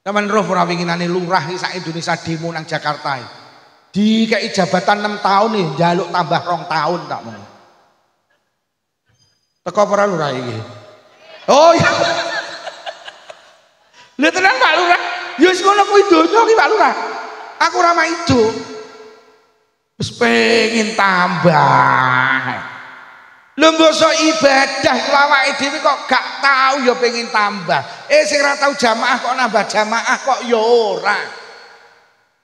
Taman roh ora winginane lurah sak Indonesia demo nang Jakarta. Dikei jabatan 6 tahun nih, njaluk tambah 2 tahun tak mau. Teko ora lurah iki? Oh iya. Lha tenan Pak Lurah. Ya wis ngono kuwi donya iki Pak Lurah. Aku ora mak ijo. Wis pengin tambah. Lho mbok ibadah awake dhewe kok gak tahu ya pengin tambah. Sing ora tau jamaah kok nambah jamaah kok ya ora.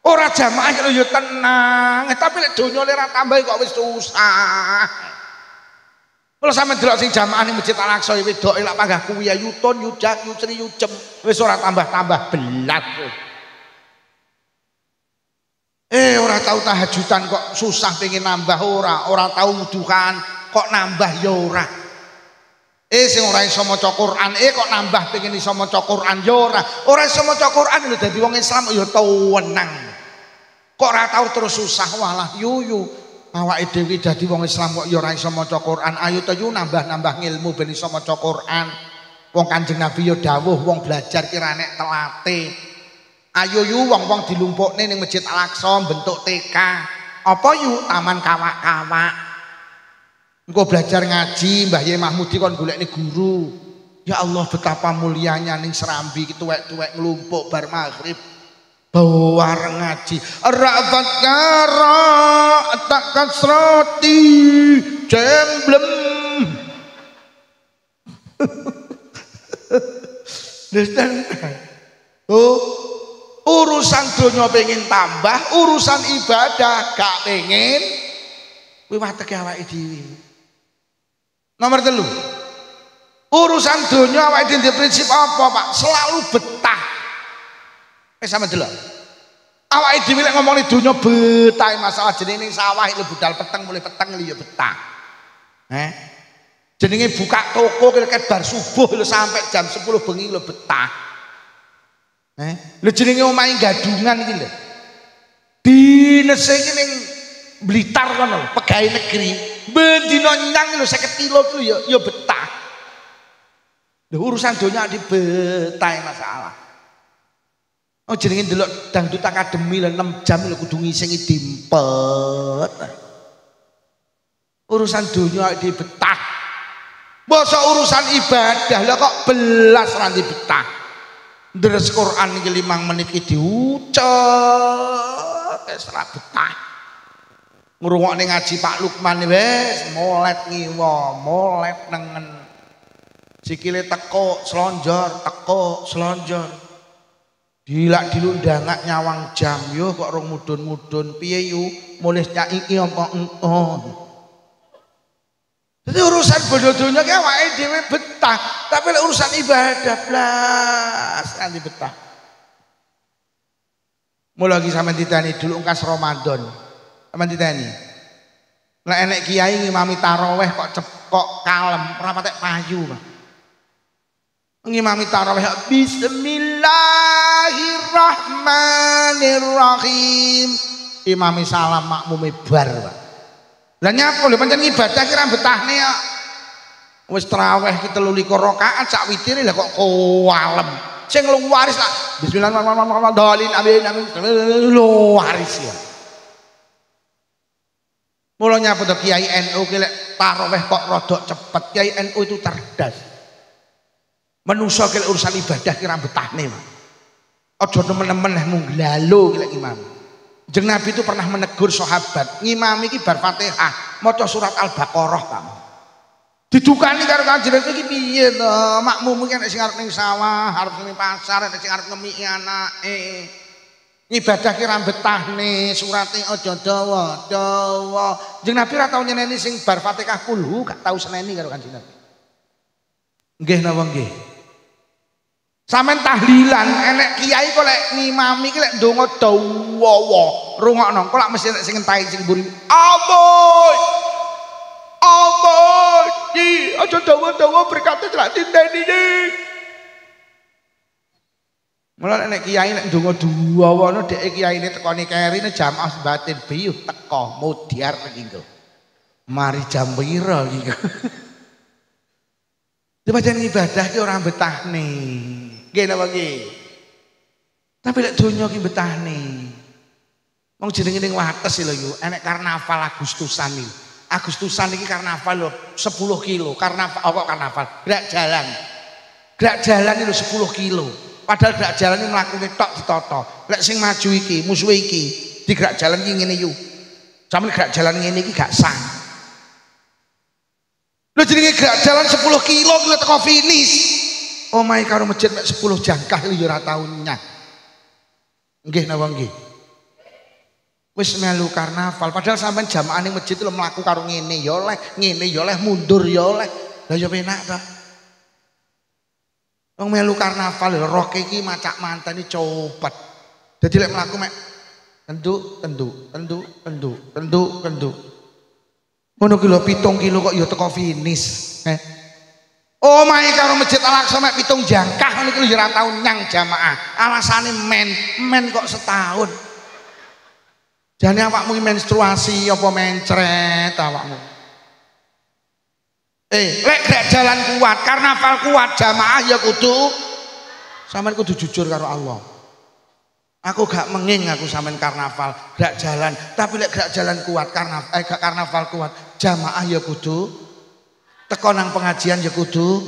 Ora jamaah kok ya tenang, tapi lek donya ora tambah kok wis susah. Kalau sampe delok sing jamaah ning Masjid Al-Aqsa wedoke lak panggah kuwi ya yuton yujak yusri yujem wis ora tambah-tambah belat. Ora tau tahajudan kok susah pengen nambah ora tau wuduhan kok nambah ya ora. Sing ora iso maca Quran kok nambah pengen iso maca Quran ya ora. Ora iso maca Quran lho dadi wong Islam ya tenang. Kok ora tau terus susah walah yuyu. Awake dhewe dadi wong Islam kok ya ora iso maca Quran. Ayo to yu nambah-nambah ilmu ben iso maca Quran. Wong Kanjeng Nabi ya dawuh wong belajar ki ra nek telate. Ayo yu wong-wong dilumpukne ning Masjid Al-Aqsa bentuk TK. Apa yu taman kawak-kawak. Engko belajar ngaji Mbah Yai Mahmudi kon golekne guru. Ya Allah betapa mulianya ning Serambi tuwek-tuwek nglumpuk bar maghrib. Bawar ngaji ra'fat kara tak kasrati jemblem. Urusan donya pengen tambah, urusan ibadah gak pengen kuwi wateke awake dhewe. Nomor 3. Urusan donya awake dhewe prinsip apa, Pak? Selalu betah. Sama delok. Awake dhewe lek ngomongin donya betah masalah jenenge sawah lho budal peteng mulai peteng lho ya betah. Jenenge buka toko ket bar subuh lho sampai jam 10 bengi lho betah. Lho jenenge omahe gadungan iki lho. Dinese iki ning Blitar kono pegawai negeri. Ben dina nyang lho 50 kilo ku ya betah. Lho urusan donya di betah masalah. Oh jenenge ndelok dangdut akademi lho 6 jam lho kudu ngisingi dimpet. Urusan donya di betah. Masa urusan ibadah lho kok belas ra di betah. Deres Quran iki 5 menit iki diucap wis ra betah. Ngrungokne ngaji Pak Lukman wis molet ngiwa, molet nengen. Sikile teko slonjor. Dilak dilundangak nyawang jam yo kok rong mudun-mudun piye yu mulih nyaiki apa Jadi urusan bodoh-bodohnya ki awake dhewe betah, tapi lek urusan ibadah blas nanti betah. Mulai lagi sampean ditani dulu ungkas Ramadan. Sampean ditani. Lek enek kiai ngimami tarawih kok kalem, ora patek payu, Pak. Ngimami tarawih bismillahirrahmanirrahim. Imami salam makmume bar, Pak. Lah nyapa lho pancen ibadah kira betahne ya. Wis tarawih ki 23 rakaat sak witire lah kok kualem. Sing luwaris lah bismillahirrahmanirrahim amin luwaris ya. Mula nyapa to Kiai NU ki lek tarawih kok rodok cepet. Kiai NU itu cerdas. Manusa ki urusan ibadah kira betahne, Pak. Aja nemen-nemen mung glalo ki lek imam. Jeng Nabi itu pernah menegur sahabat ngimami iki bar Fatihah maca surat Al-Baqarah kamu. Didukani karo Kanjeng iki piye to? Makmum iki nek sing arep ning sawah, arep ning pasar, nek sing arep ngemiki anake. Ibadah ki ra betahne, surate aja dawa-dawa. Jeng Nabi ra tau nyeneni sing bar Fatihah kulhu, gak tau seneni karo Kanjeng Nabi. Nggih napa nggih? Sampeyan tahlilan enek kiai kok lek ngimami ki lek ndonga dawa rungokno kok lak mesti nek sing entahi sing mburi ampun di aja dawa-dawa berkate lak tinteni iki mulane nek kiai lek ndonga dawa dhek kiyaine tekoni kerine jamaah batin biyuh teko mudyar iki mari jam pira iki Pancen ibadah ki ora betahne. Nggih napa nggih? Tapi lek donya ki betahne. Wong jenenge ning wates lho yo, enek karnaval Agustusan iki. Agustusan iki karnaval lho 10 kilo. Karnaval kok karnaval? Gerak jalan. Gerak jalan itu 10 kilo. Padahal gerak jalan ini mlakune tok ditata. Lek sing maju iki, musuh iki, di gerak jalan iki ngene yo. Sampe gerak jalan ngene iki gak sah. Lho jenenge gerak jalan 10 kilo kuwi teko finish. Omahe karo masjid mek 10 jangkah yo ora tau nyah. Nggih napa nggih? Wis melu karnaval padahal sampean jamaah ning masjid lho mlaku karo ngene ya oleh, ngene ya oleh, mundur ya oleh. Lah ya penak ta. Wong melu karnaval lho roke iki macak mantene copet. Dadi lek mlaku mek tenduk. Ngono ki lho 7 kilo kok ya teko finish. Omahe karo Masjid Al-Aqsa mek 7 jangkah ngono ki lho ya ora tau nyang jamaah. Alasane men kok setahun. Jane awakmu menstruasi apa mencret awakmu. Lek gak jalan kuat, karnaval kuat, jamaah ya kudu sampean kudu jujur karo Allah. Aku gak menging aku sampean karnaval, gak jalan, tapi lek gak jalan kuat gak karnaval kuat, jamaah ya kudu teko nang pengajian ya kudu.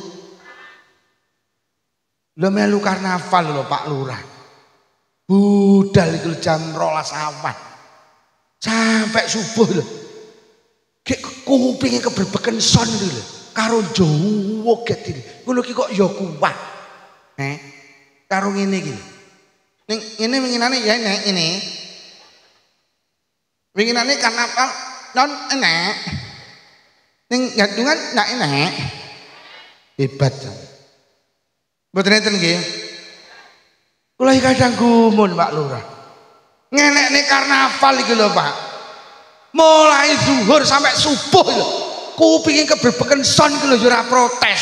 Lho melu karnaval lho Pak Lurah. Budal iku jam 12 awan. Sampai subuh lho. Kayak kupingnya keberbeken son lho. Karo joget iki. Ngono ki kok ya kuat. Karo ngene iki. Ning ngene winginane ya ini. Winginane karnaval non enek. Ning gadungan ndak enek. Hebat. Mboten enten nggih. Kula iki kadang gumun Pak Lurah. Ngenek nih karnaval iki lho Pak. Mulai zuhur sampai subuh lho. Kupingin keberbeken son iki lho ora protes.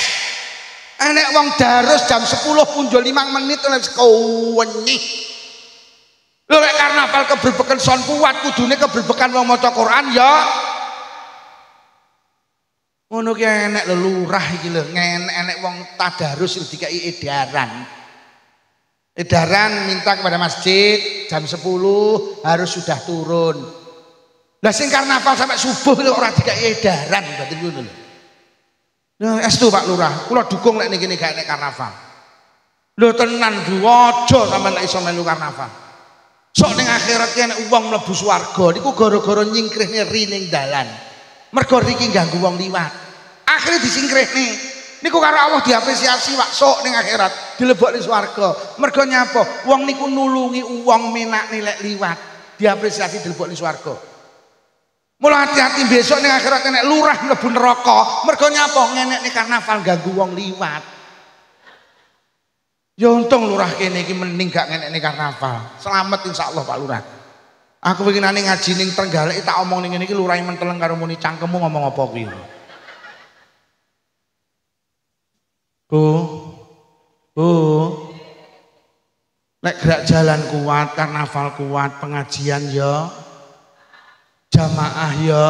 Enek wong darus jam 10 punjul 5 menit wis kewenyi. Lho nek karnaval keberbeken son kuat kudune keberbekan wong maca Quran ya. Ngono ki enek lho lurah iki lho, enek wong tadarus dikai edaran. Edaran minta kepada masjid jam 10 harus sudah turun. Lah sing karnaval sampai subuh lho ora dikai edaran berarti ngono lho. Nah, estu Pak Lurah, kula dukung lek niki gak enek karnaval. Lho tenan Bu, aja sampean lek iso melu karnaval. Sok ning akhirat ki enek wong mlebu swarga niku gara-gara nyingkrihne ri ning dalan. Mergo riki ganggu wong liwat. Akhire disingkrihne. Niku karo Allah diapresiasi Pak sok ning akhirat dilebokne swarga. Mergo nyapa? Wong niku nulungi wong menakne lek liwat. Diapresiasi dilebokne swarga. Mula hati-hati besok ning akhirat nek lurah mlebu neraka. Mergo nyapa? Ngenekne karnaval ganggu wong liwat. Ya untung lurah kene iki mending gak ngenekne karnaval. Selamat insyaallah Pak Lurah. Aku winginane ngaji ning Trenggalek tak omong ning ngene iki lurah menteleng karo muni cangkemmu ngomong apa kuwi. Bu, lek gerak jalan kuat, karnaval kuat, pengajian ya, jamaah ya.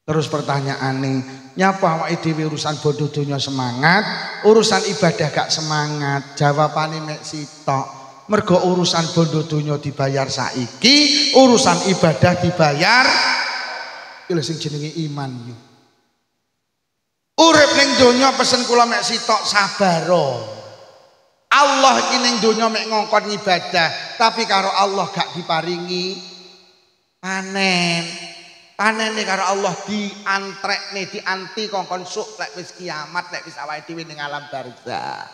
Terus pertanyaan nih, nyapa awake dhewe urusan bodoh donya semangat, urusan ibadah gak semangat. Jawabane mek sitok. Mergo urusan bodoh donya dibayar saiki, urusan ibadah dibayar. Iki lho sing jenenge iman yo. Urip ning donya pesen kula mek sitok sabaro. Allah iki ning donya mek ngongkon ibadah, tapi karo Allah gak diparingi panen. Panene karo Allah diantrekne, dianti kongkon suk lek wis kiamat, lek wis awake dhewe ning alam barzah.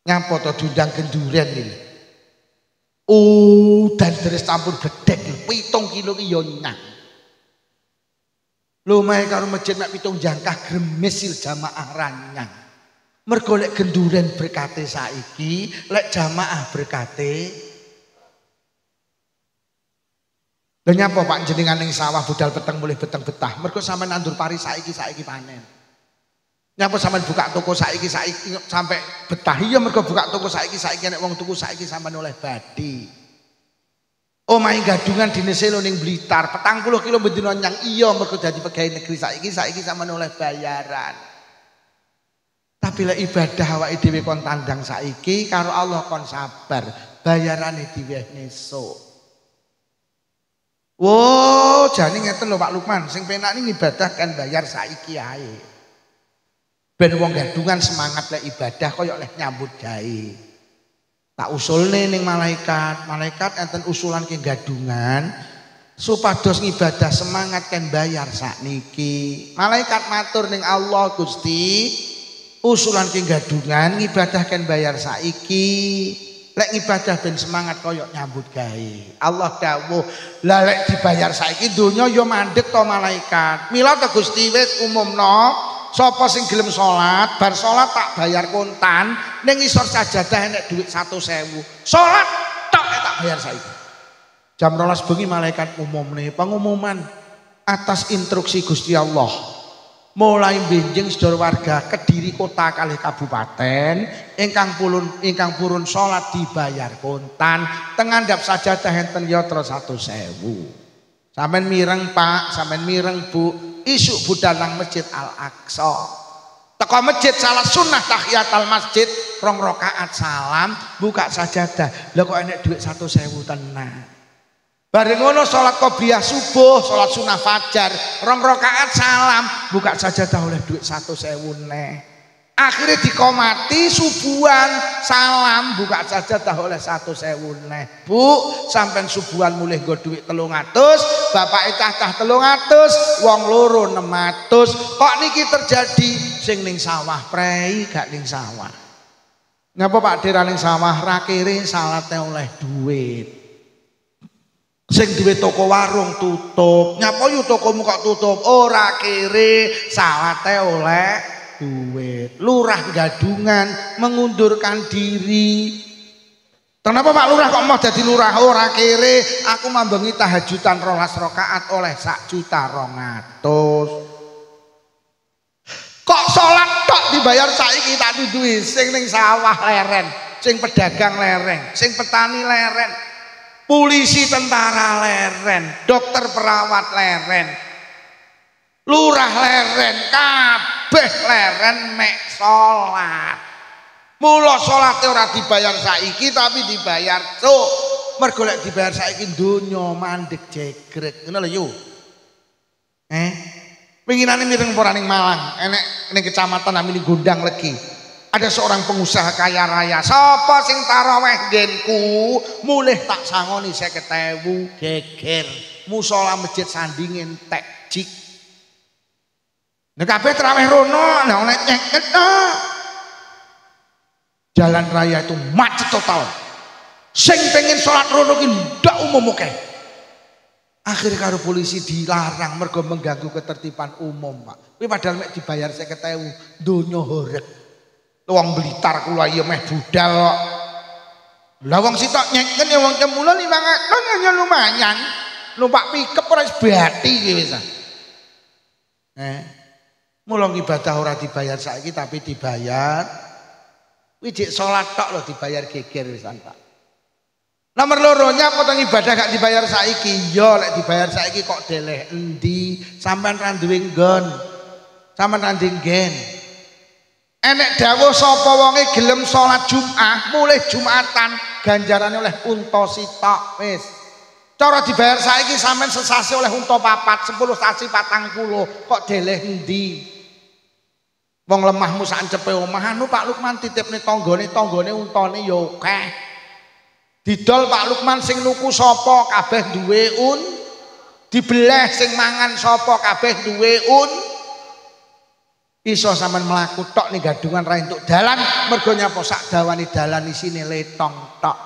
Nyapa to diundang genduren iki. Dan deres campur bedek 7 kilo ki yo nyang. Lumahe karo masjid mek 7 jangkah gremesil jamaah ranyang. Mergo lek genduren berkate saiki, lek jamaah berkate. Lha nyapa Pak jenengan ning sawah budal peteng mulih beteng betah. Mergo sampean nandur pari saiki panen. Nyapa sampean buka toko saiki sampai betah. Iya mergo buka toko saiki nek wong tuku saiki sampean oleh badi. Omahe gadungan dineselo ning Blitar 40 kilo bendino nyang iya mergo dadi pegawai negeri saiki sampeyan oleh bayaran. Tapi lek ibadah awake dhewe kon tandang saiki karo Allah kon sabar, bayarane diwehne esuk. Wo, jane ngeten lho Pak Lukman, sing penak ning ibadah kan bayar saiki ae. Ben wong gadungan semangat lek ibadah koyo lek nyambut gawe. Tak usulne ning malaikat enten usulan ke gadungan supados ngibadah semangat kan bayar sakniki. Malaikat matur ning Allah, Gusti, usulan ke gadungan ngibadah kan bayar saiki. Lek ngibadah ben semangat koyo nyambut gawe. Allah dawuh, lah lek dibayar saiki donya ya mandek to malaikat. Mila to Gusti wis umumno sapa sing gelem salat, bar salat tak bayar kontan, ning isor sajadah enek dhuwit 100.000. Salat tok tak bayar saiki. Jam 12 bengi malaikat umumne pengumuman atas instruksi Gusti Allah. Mulai benjing sedaya warga Kediri kota kalih kabupaten ingkang purun salat dibayar kontan, teng ngandhap sajadah enten yatra 100.000. Sampeyan mireng Pak, sampeyan mireng Bu. Isuk budal nang Masjid Al-Aqsa. Teko masjid salat sunnah tahiyatul masjid 2 rakaat salam, buka sajadah. Lah kok enek dhuwit 100.000 tenan. Bareng ngono salat qobliyah subuh, salat sunnah fajar 2 rakaat salam, buka sajadah oleh dhuwit 100.000 neh. Akhirnya dikomati subuhan salam buka sajadah oleh 100.000 neh. Bu, sampean subuhan mulih nggo dhuwit 300, bapake cah-cah 300, wong loro 600. Kok niki terjadi sing ning sawah prei gak ning sawah. Ngapa Pak Dera ning sawah ra kere salate oleh dhuwit. Sing duwe toko warung tutup. Nyapa yu tokomu kok tutup? Ora kere salate oleh duit. Lurah gadungan mengundurkan diri. Kenapa Pak Lurah kok mau jadi lurah? Ora kere aku mambengi tahajudan 12 rakaat oleh 1.200.000. Kok salat tok dibayar saiki tak tuduhi sing ning sawah leren, sing pedagang lereng, sing petani leren, polisi tentara leren, dokter perawat leren, lurah leren, kabeh leren mek salat. Mula salate ora dibayar saiki tapi dibayar cuk. Mergo lek dibayar saiki donya mandek jegrek. Ngono lho yo. Penginane mireng ora ning Malang, enek ning kecamatan namine Gondang Legi. Ada seorang pengusaha kaya raya. Sapa sing taraweh nggenku, mulih tak sangoni 50.000 geger. Musala masjid sanding entek jik. Nek kabeh taraweh rono, nek nek nyeket. Jalan raya itu macet total. Sing pengen sholat rono ki ndak umum oke. Akhirnya karo polisi dilarang mergo mengganggu ketertiban umum, Pak. Kuwi padahal mek dibayar 50.000 donya horeg. Wong Blitar kula ya meh budal kok. Lah wong sitok nyeken ya wong Cemula 500 ya lumayan. Numpak pikep ora sebati ki wis. Mula ibadah ora dibayar saiki tapi dibayar. Wijik sholat tok loh dibayar geger wisan Pak. Nomor loronya potong ibadah gak dibayar saiki. Yo lek dibayar saiki kok deleh endi? Sampean ra duwe nggon. Sampean ra nggen. Enek dawuh sapa wonge gelem sholat Jumat, mulih Jumatan ganjarane oleh unta sitok wis. Cara dibayar saiki sampean sesasi oleh unta 4, 10 sasi 40. Kok deleh endi? Wong lemahmu sak cepe omah anu Pak Lukman titipne tanggane untane ya akeh. Didol Pak Lukman sing nuku sapa kabeh duwe dibeleh sing mangan sapa kabeh duwe iso sampean mlaku tok ning gadungan ra entuk dalan mergo nyapa sak dawane dalan isine letong tok.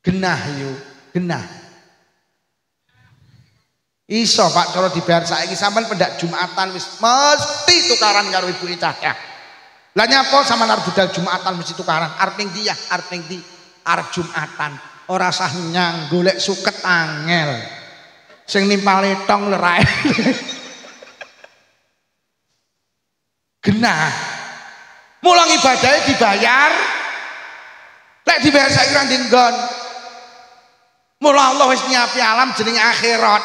Genah yo, genah. Iso Pak cara dibayar saiki sampean pendak Jumatan wis mesti tukaran karo ibu cahya. Lah nyapa sampean arep budal Jumatan mesti tukaran. Arep ning ndi ya? Arep ning ndi? Arep Jumatan. Ora sah nyang golek suket angel. Sing nimpal letong lerae. Genah. Mulang ibadahe dibayar Lek dibayar saiki ra ndinggon. Mula Allah wis nyiapi alam jenenge akhirat.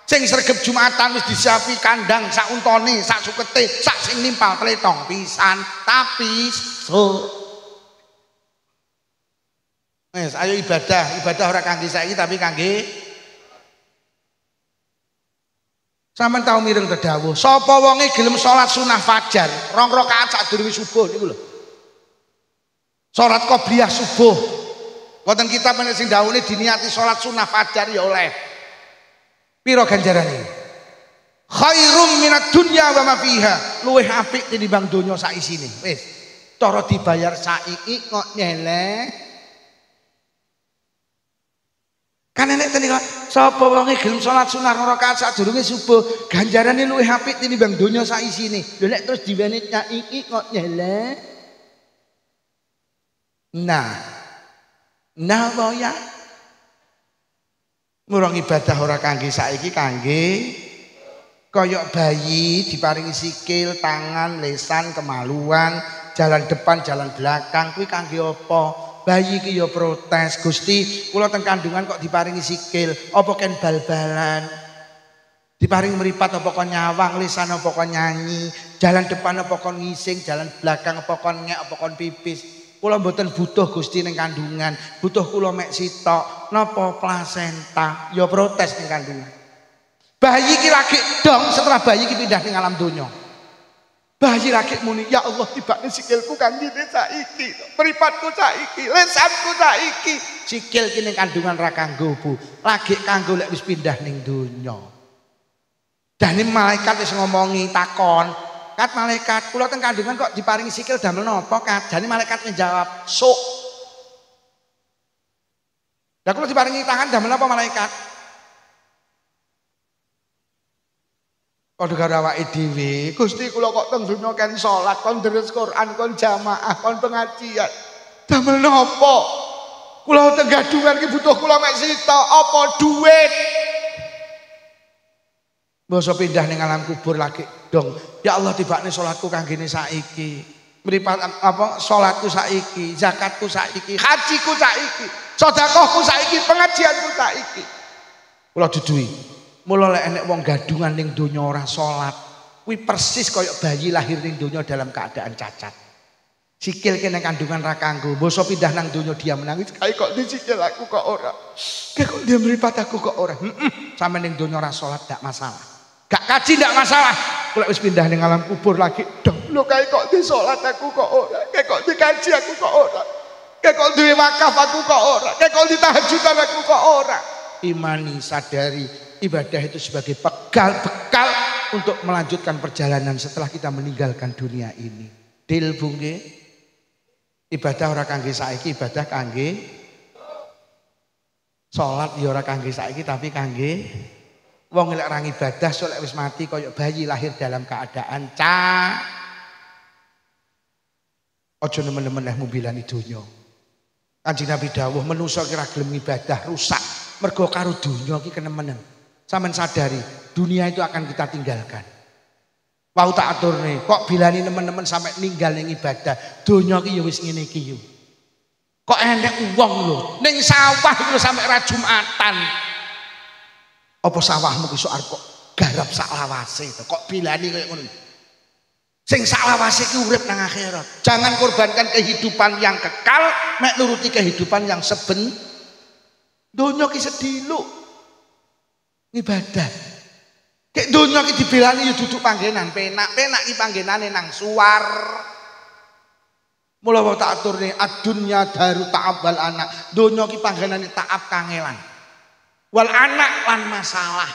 Sing sregep Jumatan wis disiapi kandang sak untone, sak sukete, sak sing nimpal tletong pisan, tapi wis ayo ibadah ora kangge saiki tapi kangge sampean tau mireng terdawuh, sapa wonge gelem salat sunah fajar, 2 rakaat sadurunge subuh niku lho. Salat qobliyah subuh. Wonten kitab menek sing dawuhne diniati salat sunah fajar ya oleh. Piro ganjarane? Khairum minad dunya wa ma fiha. Luwih apik tinimbang donya sak isine. Wis, cara dibayar saiki kok nyeleh. Kan enek tenan kok sapa wonge gelem salat sunah 2 rakaat sadurunge subuh, ganjarane luwih apik tinimbang donya sak isine. Lho nek terus diwene saiki kok nyeleh. Nah ya murung ibadah ora kangge saiki, kangge koyok bayi diparingi sikil, tangan, lesan, kemaluan, jalan depan, jalan belakang, kuwi kangge apa? Bayi iki ya protes, Gusti, kula teng kandungan kok diparingi sikil, apa ken bal-balan? Diparingi mripat apa kon nyawang, lesan apa kon nyanyi, jalan depan apa kon ngising, jalan belakang apa kon ngek, apa kon pipis. Kula mboten butuh Gusti ning kandungan, butuh kula mek sitok. Napa plasenta? Ya protes ning kandungan. Bayi iki lagi dong setelah bayi iki pindah ning alam donya. Bayi lagi muni, ya Allah tibane sikilku kanggene saiki, mripatku saiki, lesanku saiki. Sikil ki ning kandungan ra kanggo Bu, lagi kanggo lek wis pindah ning donya. Dane malaikat wis ngomongi takon. Kat malaikat, kula teng kandungan kok diparingi sikil damel napa Kat? Jane malaikat menjawab, "Sok." Lah kula diparingi tangan damel napa malaikat? Padha karo awake dhewe, Gusti kula kok teng donya kan salat, kon deres Quran, kon jamaah, kon pengajian. Damel napa? Kula teng kandungan iki butuh kula mek sitok, apa duit? Basa pindah ning alam kubur lagi dong. Ya Allah tibakne salatku kanggene saiki. Mripat apa salatku saiki, zakatku saiki, hajiku saiki, sedekahku saiki, pengajianku saiki. Kula duduhi. Mula lek enek wong gadungan ning donya ora salat, kuwi persis kaya bayi lahir ning donya dalam keadaan cacat. Sikil kene kandungan ra kanggo, basa pindah nang donya dia menangis, kae kok disikil aku kok ora. Kae kok dia mripat aku kok ora. Sampe ning donya ora salat gak masalah. Gak kaji ndak masalah. Kalau wis pindah ning alam kubur lagi, dong lho kae kok di salat aku kok ora, kae kok dikaji aku kok ora, kae kok duwe wakaf aku kok ora, kae kok ditahajudan aku kok ora. Imani, sadari ibadah itu sebagai bekal untuk melanjutkan perjalanan setelah kita meninggalkan dunia ini. Deal Bu nggih. Ibadah ora kangge saiki, ibadah kangge salat ya ora kangge saiki tapi kangge wong lek orang ibadah solek wis mati koyok bayi lahir dalam keadaan ojo nemen-nemen leh mobilani donya. Kanjeng Nabi dawuh menungso kira gelem ibadah rusak mergo karo donya iki kenemenen. Sampeyan sadari dunia itu akan kita tinggalkan. Wau tak aturne kok bilani nemen-nemen sampai ninggal ning ibadah. Donya iki ya wis ngene iki yo. Kok enek wong lho ning sawah iku sampai ra Jumatan. Apa sawahmu ki sok arep kok garap sak lawase to. Kok bilani kaya ngono. Sing sak lawase ki urip nang akhirat. Jangan korbankan kehidupan yang kekal mek nuruti kehidupan yang donya ki sediluk. Ibadah. Kek donya ki dibelani yo duduk panggenan penak-penak ki panggenane nang suwar. Mula wae tak aturne adunya daru ta'ab wal anak. Donya ki panggenane ta'ab kangelan. Wal anak lan masalah.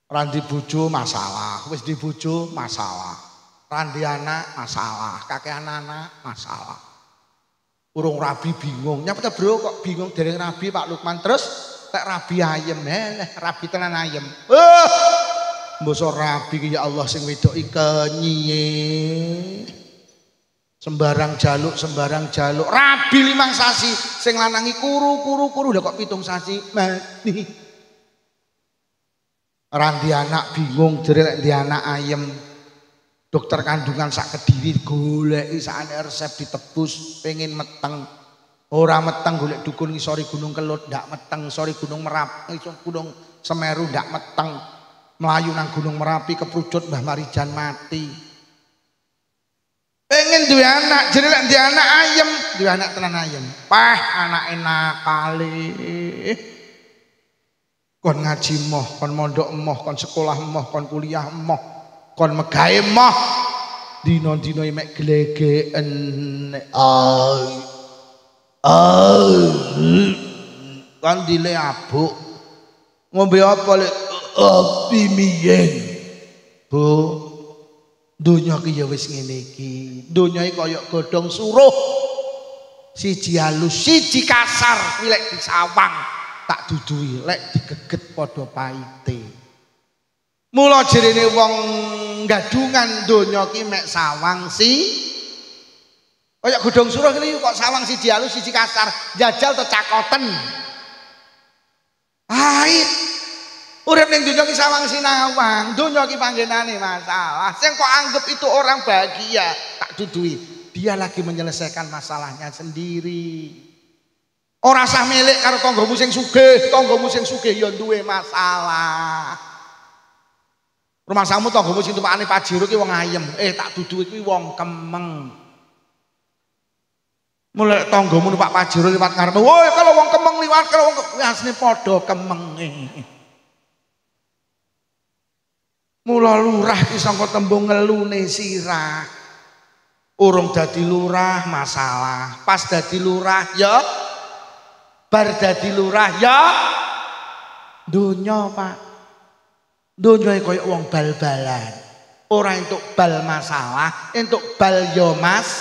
Randi bojo masalah, wis dibojo masalah. Randi anak masalah, kakek anak masalah. Urung rabi bingung. Nyapa bro kok bingung dereng rabi Pak Lukman terus tek rabi ayem rabi tenan ayem. Mbasa rabi ki ya Allah sing wedok iki nyiye. Sembarang jaluk rabi 5 sasi sing lanangi kuru lha kok 7 sasi mati. Randi anak bingung jere lek di anak ayem Dokter kandungan sak Kediri goleki sakane resep ditebus pengen meteng. Ora meteng golek dukun ngisori Gunung Kelut ndak meteng, ngisori Gunung Merapi, Gunung Semeru ndak meteng. Melayu nang Gunung Merapi keprujut Mbah Marijan mati. Pengen duwe anak, jadi lek duwe anak ayem, duwe anak tenan ayem. Pah anake nakale. Kon ngaji moh, kon mondok moh, kon sekolah moh, kon kuliah moh, kon megawe moh. Dina-dina mek glegeken. Kan dile abuk. Ngombe apa lek api miyeng. Bu, donya ki ya wis ngene iki. Donya iki kaya godhong suruh. Siji halus, siji kasar, kuwi lek disawang tak duduhi, lek digeget padha paite. Mula jerene wong gadungan donya ki mek sawang kaya godhong suruh iki kok sawang siji halus siji kasar, jajal tecakoten. Ait. Urip ning donya ki sawang sinawang, donya ki panggenane masalah. Sing kok anggap itu orang bahagia, tak duduhi. Dia lagi menyelesaikan masalahnya sendiri. Ora sah milik karo tanggamu sing sugih ya duwe masalah. Rumahmu tanggamu sing tumpakane Pajero ki wong ayem, tak duduhi kuwi wong kemeng. Mulai tanggamu numpak Pajero liwat ngarep, woi kalau wong kemeng liwat kalau wong asline padha kemenge. Mula lurah ki sangka tembung ngelune sirah. Urung dadi lurah masalah, pas dadi lurah ya bar dadi lurah ya donya Pak. Donya kaya wong bal-balan. Ora entuk bal masalah, entuk bal ya Mas.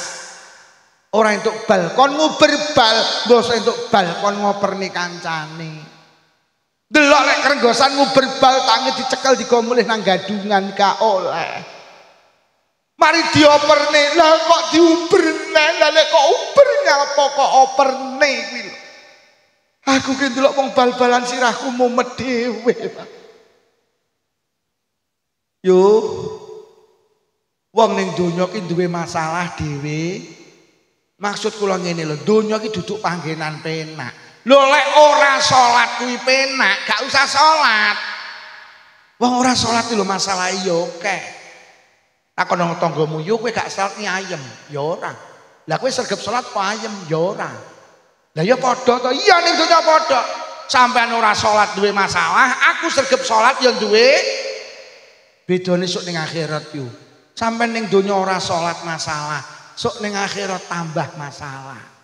Ora entuk bal kon nguber bal, mbok entuk bal kon ngoperni kancane. Delok lek krenggosan nguber bal tangi dicekel digo mulih nang gadungan ka oleh. Mari dioperne, lah kok diuberne, lah lek kok uber nyapa kok operne kuwi lho. Aku ki ndelok wong bal-balan sirahku mumet dhewe, Pak. Yo. Wong ning donya ki duwe masalah dhewe. Maksud kula ngene lho, donya ki duduk panggenan penak. Lho lek ora salat kuwi penak, gak usah salat. Wong ora salat lho masalah yo akeh. Takon nang tanggamu yo kowe gak salat ni ayem, ya ora. Lah kowe sregep salat apa ayem, ya ora. Lah ya padha to, iya ning donya padha. Sampeyan ora salat duwe masalah, aku sregep salat ya duwe. Bedane sok ning akhirat yo. Sampeyan ning donya ora salat masalah, sok ning akhirat tambah masalah.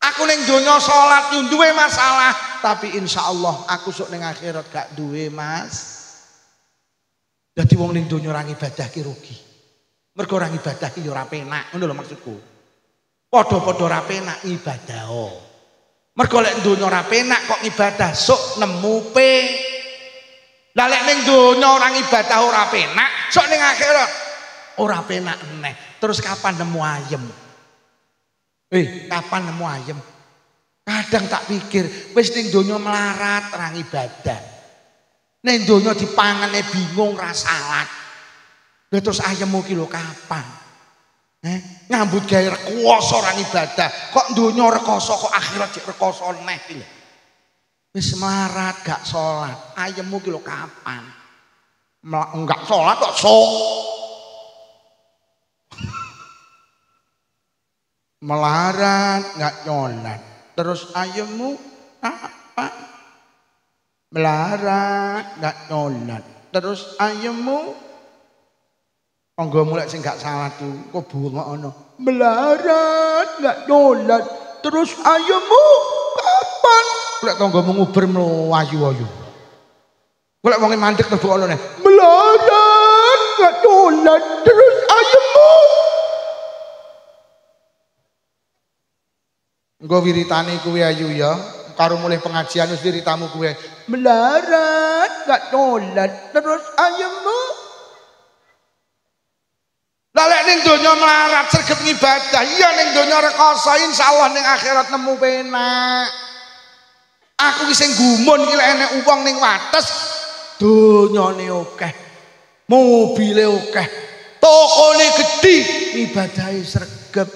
Aku ning donya salat yo duwe masalah, tapi insyaallah aku sok ning akhirat gak duwe Mas. Dadi wong ning donya ora ibadah ki rugi. Mergo ora ibadah ki ya ora penak, ngono lho maksudku. Padha-padha ora penak ibadah. Mergo lek donya ora penak kok ibadah sok nemu pe. Lah lek ning donya ora ibadah ora penak, sok ning akhirat ora penak meneh. Terus kapan nemu ayem? Kapan nemu ayem? Kadang tak pikir wis ning donya melarat ora ibadah. Ning donya dipangane bingung ra salat. Lha terus ayemmu ki lho kapan? Ngambut gawe rekoso ora ibadah. Kok donya rekoso kok akhirat cek rekoso neh ki lho. Wis melarat gak salat. Ayemmu ki lho kapan? Enggak salat kok sok. Melarat gak nyolat. Terus ayemmu apa? Melarat gak nyolat. Terus ayemmu tanggamu lek sing gak salat tuh kok bungokno. Melarat gak nyolat. Terus ayemmu kapan? Lek tanggamu nguber mlayu-ayu. Golek wong mandek mlebu ana. Melarat gak nyolat. Terus ayemmu. Engko wiritane kuwi ayu ya. Karo mulai pengajian wis wiritamu kuwi. Melarat gak nyolat. Terus ayemmu. Lah lek ning donya melarat sregep ngibadah, iya ning donya rekoso insyaallah ning akhirat nemu penak. Aku ki sing gumun iki lek enek wong ning wates donyane akeh. Mobile akeh. tokone gedhi, ibadahe sregep,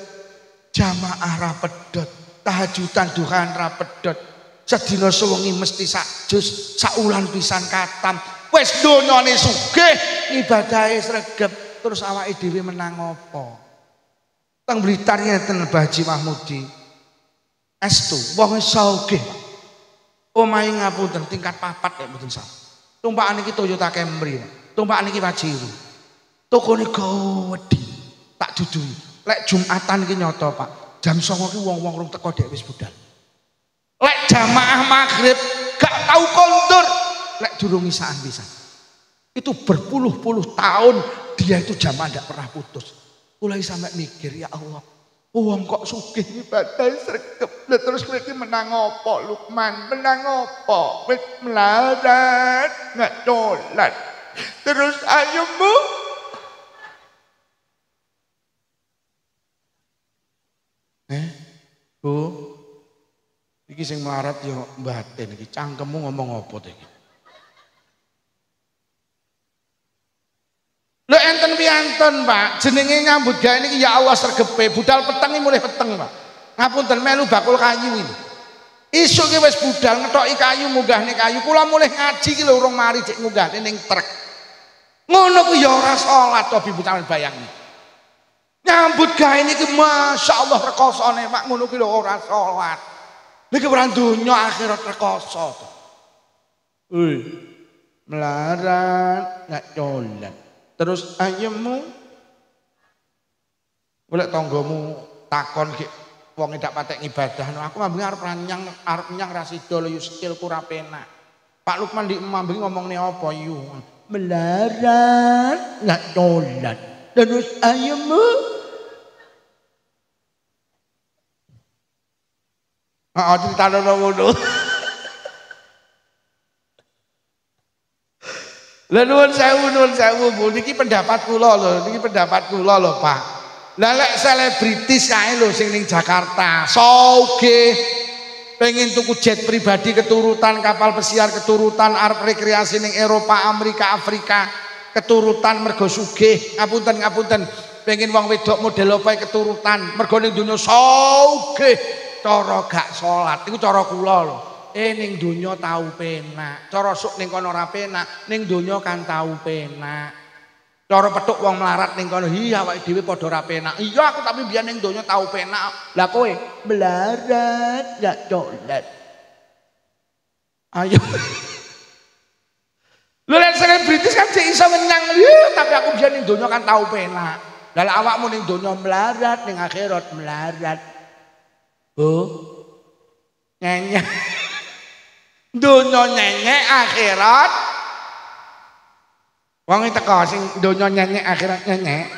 jamaah ra pedhot, tahajudan duhan ra pedhot. Sedina sewengi mesti sak jus, sak ulan pisan katam. Wis donyane sugih, ibadahe sregep, terus awake dhewe menang apa? Teng Blitar ngeten Mbah Haji Mahmudi. Estu wong sugih. Omahe ngapunten tingkat 4 ya mboten salah. Tumpakan iki Toyota Camry, tumpakan iki Pajero. Tokone gawedhi. Tak dudui. Lek Jumatan iki nyoto, Pak. Jam 09.00 ki wong-wong rung teko dek wis budal. Lek jamaah maghrib gak tahu kondur. Lek durung isaan pisan. Itu berpuluh-puluh tahun dia itu jamaah ndak pernah putus. Mulai sampai mikir, ya Allah, wong kok sugih ibadah sregep. Lah terus kowe iki menang apa, Lukman? Menang apa? Wis melarat, nggak dolan. Terus ayemu Bu, iki sing melarat yo mbaten iki. Cangkemmu ngomong apa to iki? Lho enten pianten, Pak. Jenenge nyambut gawe niki ya Allah sregepe. Budal peteng mulih peteng, Pak. Ngapunten melu bakul kayu ini. Isuk ki wis budal ngethoki kayu munggahne kayu. Kula mulih ngaji ki lho urung mari cek munggahne ning trek. Ngono ku ya ora salat to Bibu sampeyan bayangni. Nyambut gawe niki masyaallah rekosane, Pak. Ngono ki lho ora salat. Niki ora donya akhirat rekoso to. Melarat gak dolan. Terus ayemu golek tanggamu takon ki wong ndak patek ibadah. Aku mambeng arep nyang ra sida lho skillku ra penak. Pak Lukman di mambeng ngomongne apa yu? Melarat gak dolan. Terus ayemu ditano ngono. Lah nuwun sewu Bu, niki pendapat kula lho, Pak. Lah lek selebritis kae lho sing ning Jakarta, sugih pengen tuku jet pribadi keturutan, kapal pesiar keturutan, arep rekreasi ning Eropa, Amerika, Afrika keturutan mergo sugih. Ngapunten, pengen wong wedok model apa keturutan, mergo ning donya sugih, cara gak salat. Iku cara kula lho. Ning donya tau penak. Cara sok ning kono ora penak, ning donya kan tau penak. Cara petuk wong melarat ning kono, iya awake dhewe padha ora penak. Iya aku tapi biyen ning donya tau penak. Lah kowe melarat gak dolan. Ayo. Lho lek selebritis kan cek iso menyang, tapi aku biyen ning donya kan tau penak. Lah awakmu ning donya melarat, ning akhirat melarat. Bu. Nyanyi. Donya nyenyek akhirat wong teko sing donya nyenyek akhirat nyenyek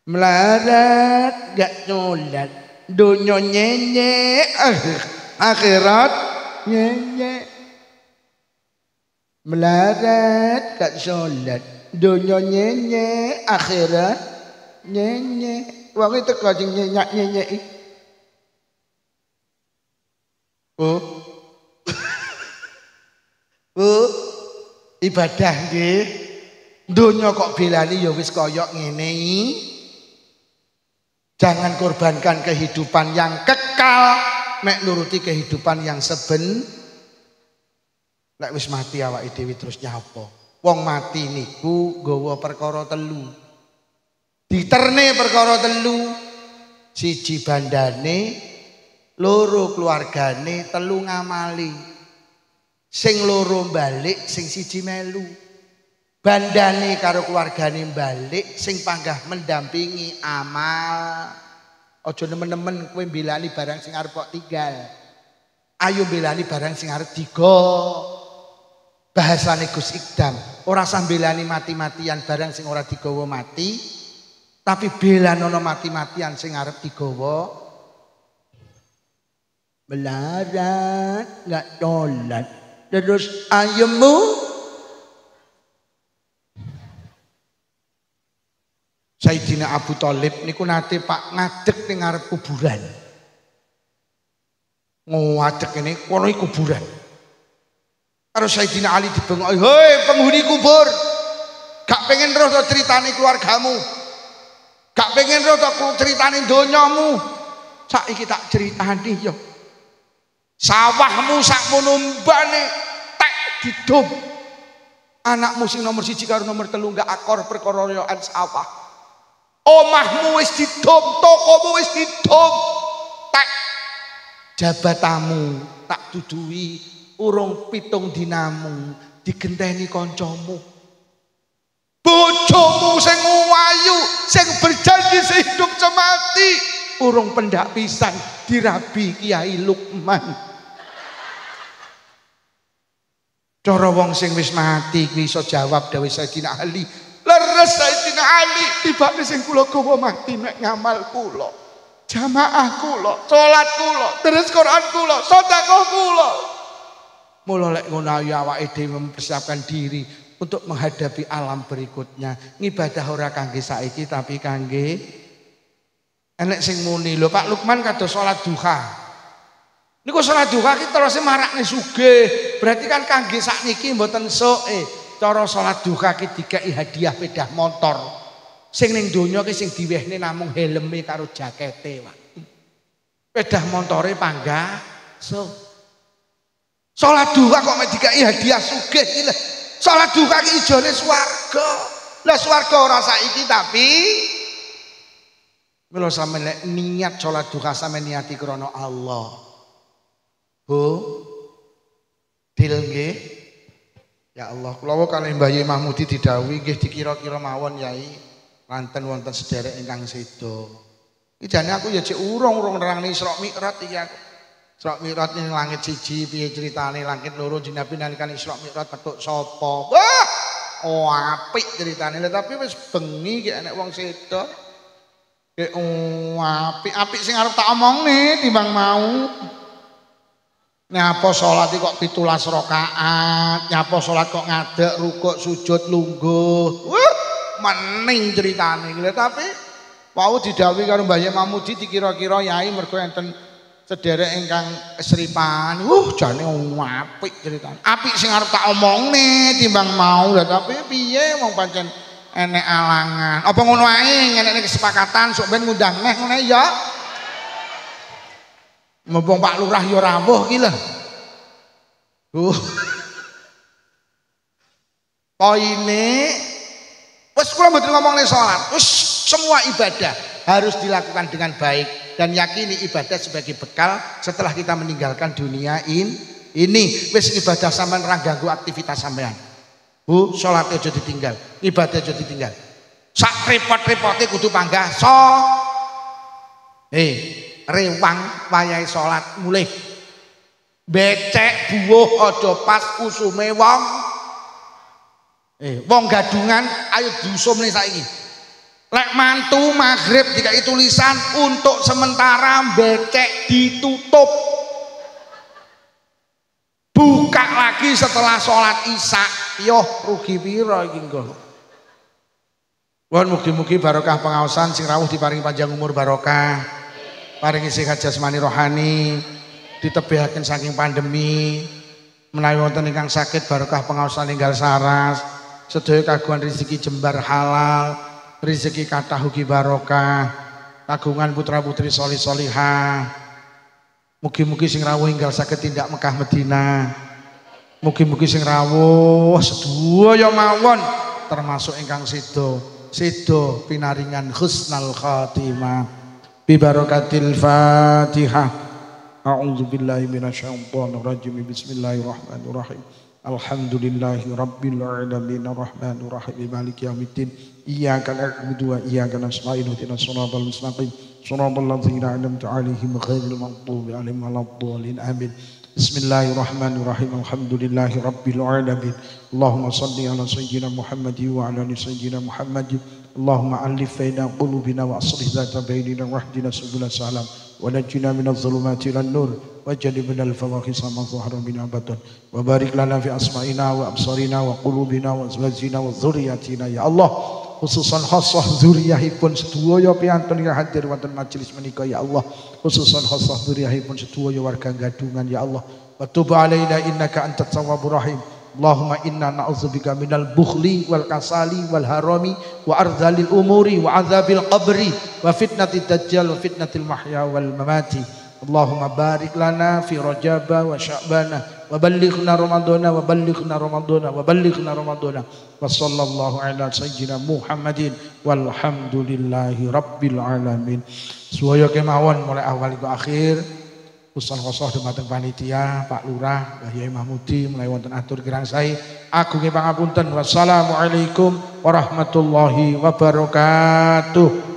melarat gak nyolat donya nyenyek akhirat nyenyek melarat gak sholat donya nyenyek akhirat nyenyek wong teko sing nyenyek Bu, ibadah nggih. Donya kok belani ya wis kaya ngene. Jangan korbankan kehidupan yang kekal mek nuruti kehidupan yang seben. Lek wis mati awake dhewe terus nyapa? Wong mati niku nggawa perkara telu. Diterne perkara telu. Siji bandane, loro keluargane, telu ngamali. Sing loro balik, sing siji melu. Bandane karo keluargane balik, sing panggah mendampingi amal. Aja nemen-nemen kowe mbelani barang sing arep kok tinggal. Ayo mbelani barang sing arep digo. Bahasane Gus Ikdam, ora usah mbelani mati-matian barang sing ora digawa mati, tapi belanono mati-matian sing arep digawa. Melarat gak dolan. Terus ayemu Sayyidina Abu Thalib niku nate Pak ngadeg ning ngarep kuburan. Ngadeg ini kono kuburan. Karo Sayyidina Ali dibengok, "Hei penghuni kubur, Gak pengen roh to critane keluargamu. Gak pengen roh to critane donyamu. Saiki tak critani yo. Sawahmu sakmono mbane tek didom. Anakmu sing nomor 1 karo nomor 3 gak akor perkara royokan sawah. Omahmu wis didom, tokomu wis didom. Tak jabatamu tak duduhi urung 7 dinamu digenteni kancamu. Bojomu sing wayu, sing berjanji sehidup semati, urung pendak pisan dirabi Kiai Lukman. Cara wong sing wis mati kuwi iso jawab dawuh Sayyidina Ali. Leres Sayyidina Ali tibane sing kula gawa mati nek ngamal kula, jamaah kula, salat kula, terus Quran kula, sedekah kula. Mula lek ngono ayo awake dhewe mempersiapkan diri untuk menghadapi alam berikutnya. Ngibadah ora kangge saiki tapi kangge enek sing muni lho Pak Lukman kados salat duha. Niku salat duha ki terus marakne sugih. Berarti kan kangge sakniki mboten soe. Cara salat duha ki dikai hadiah sepeda motor. Sing ning donya ki sing diwehne namung helme karo jakete, Pak. Sepeda motore panggah so. Salat duha kok mek dikai hadiah sugih ki lho. Salat duha ki ijone swarga. Lah swarga ora saiki tapi mila sampeyan niat salat duha sampeyan niati krana Allah. Bu, dil nggih. Ya Allah, kula kalih Mbah Yai Mahmudi didhawuhi nggih dikira-kira mawon Yai. Lanten wonten sederek ingkang sedo. Iki jane aku ya cek urung nerangni Isra Mi'raj iki aku. Isra Mi'raj ning langit 1 piye critane, langit 2 Nabi nalikan Isra Mi'raj petuk sapa. Wah, oh apik critane lha tapi wis bengi ki enek wong sedo. Apik sing arep tak omongne timbang mau. Nyapa sholat kok 17 rakaat, nyapa sholat kok ngadeg, rukuk, sujud, lungguh. Mening ceritane iki. Tapi wau didhawuhi karo Mbah Yai Mahmudi dikira-kira Yai mergo enten sederek ingkang kesripan. Jane apik ceritane. Apik sing arep tak omongne timbang mau. Lah tapi piye wong pancen enek alangan. Apa ngono ae ngenekne kesepakatan sok ben ngundang neh ngono ya. Mumpung Pak Lurah ya rawuh ki lho. Poine wis kula mboten ngomongne salat. Wis semua ibadah harus dilakukan dengan baik dan yakini ibadah sebagai bekal setelah kita meninggalkan dunia ini. Wis ibadah sampean ora ganggu aktivitas sampean. Bu, salat aja ditinggal, ibadah aja ditinggal. Sak repot-repote kudu panggah rewang wayahe salat mulih becek buwuh aja pas usume wong wong gadungan ayo diusumne saiki lek mantu maghrib dikai tulisan untuk sementara becek ditutup buka lagi setelah sholat isya yo rugi pira iki engko. Mugi-mugi barokah pengaosan sing rawuh diparingi panjang umur barokah. Paringi sehat jasmani rohani, ditebihaken saking pandemi, menawi wonten ingkang sakit barokah pengaosan ninggal saras, sedaya kagungan rezeki jembar halal, rezeki kathah ugi barokah, kagungan putra-putri solih-solihah. Mugi-mugi sing rawuh inggal saged tindak Mekah Madinah. Mugi-mugi sing rawuh sedaya mawon termasuk ingkang sedo pinaringan husnul khatimah. Bibarakatil Fatihah. A'udzu billahi minasyaitonir rajim. Bismillahirrahmanirrahim. Alhamdulillahi rabbil alamin arrahmanir rahim maliki yaumiddin. Iyyaka na'budu wa iyyaka nasta'in ihdinas siratal mustaqim. Shiratal ladzina an'amta 'alaihim ghairil maghdubi 'alaihim waladdallin. Amin. Bismillahirrahmanirrahim. Alhamdulillahi rabbil alamin. Allahumma shalli ala sayyidina Muhammadin wa ala ali sayyidina Muhammadin. Allahumma alif baina qulubina wa aslih dzata bainina wahdina subul salam wa najjina minadh dhulumati ilan nur wa jannibna al fawahisha ma dhahara minha batan wa barik lana fi asma'ina wa absarina wa qulubina wa azwajina wa dzurriyyatina ya Allah khususan khassah dzurriyyahipun sedaya piantun yang hadir wonten majelis menika ya Allah khususan khassah dzurriyyahipun sedaya warga gadungan ya Allah wa tub alaina innaka antat tawwabur rahim Allahumma inna na'udzubika minal bukhli wal kasali wal harami wa ardhalil umuri wa azabil qabri wa fitnatil dajjal wa fitnatil mahya wal mamati. Allahumma barik lana fi rajaba wa sya'bana wa ballighna ramadana wa ballighna ramadana wa ballighna ramadana wa sallallahu ala sayyidina Muhammadin walhamdulillahi rabbil alamin. Suwaya kemawon mulai awal hingga akhir usul khosoh dumateng panitia Pak Lurah Mbah Yai Mahmudi mulai wonten atur kirang sae agunge pangapunten. Wassalamualaikum warahmatullahi wabarakatuh.